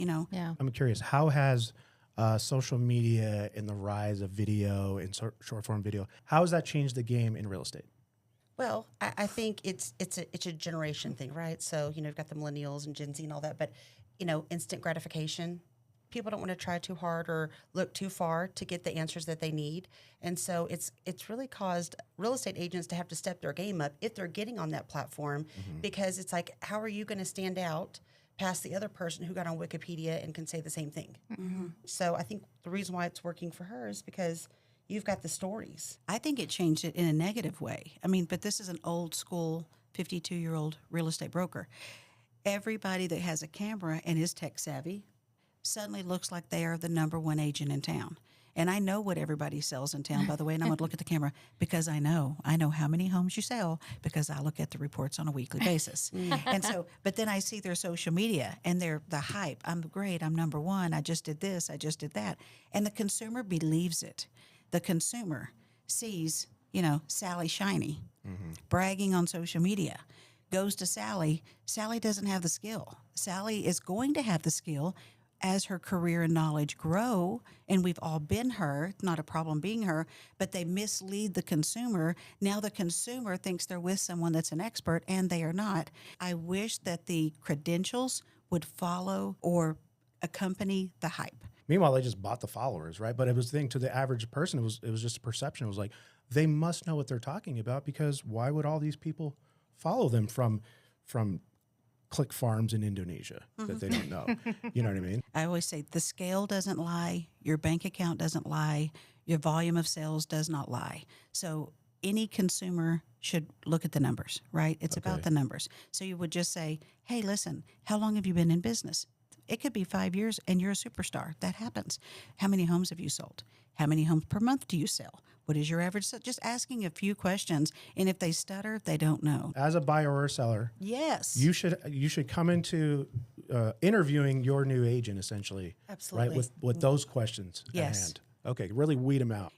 Yeah. I'm curious, how has social media and the rise of video and short form video, how has that changed the game in real estate? Well, I think it's a generation thing, right? So, you've got the millennials and Gen Z and all that, but, instant gratification. People don't want to try too hard or look too far to get the answers that they need. And so it's really caused real estate agents to have to step their game up if they're getting on that platform, because it's like, how are you going to stand out past the other person who got on Wikipedia and can say the same thing? So I think the reason why it's working for her is because you've got the stories. I think it changed it in a negative way. I mean, but this is an old school 52-year-old real estate broker. Everybody that has a camera and is tech savvy suddenly looks like they are the number one agent in town. And I know what everybody sells in town, by the way, and I'm going to look at the camera because I know how many homes you sell because I look at the reports on a weekly basis. And so, but then I see their social media and they're the hype. I'm great. I'm number one. I just did this. I just did that. And the consumer believes it. The consumer sees, Sally Shiny bragging on social media, goes to Sally. Sally doesn't have the skill. Sally is going to have the skill as her career and knowledge grow, and we've all been her, it's not a problem being her, but they mislead the consumer. Now the consumer thinks they're with someone that's an expert, and they are not. I wish that the credentials would follow or accompany the hype. Meanwhile, they just bought the followers, right? But it was the thing to the average person, it was just a perception. It was like, they must know what they're talking about, because why would all these people follow them from click farms in Indonesia that they don't know? You know what I mean? I always say the scale doesn't lie, your bank account doesn't lie, your volume of sales does not lie. So any consumer should look at the numbers, right? It's about the numbers. So you would just say, hey, listen, how long have you been in business? It could be 5 years and you're a superstar. That happens. How many homes have you sold? How many homes per month do you sell? What is your average? Just asking a few questions. And if they stutter, they don't know. As a buyer or a seller, Yes. you should come into interviewing your new agent, essentially. Absolutely. Right, with those questions at Yes. hand. Okay, really weed them out.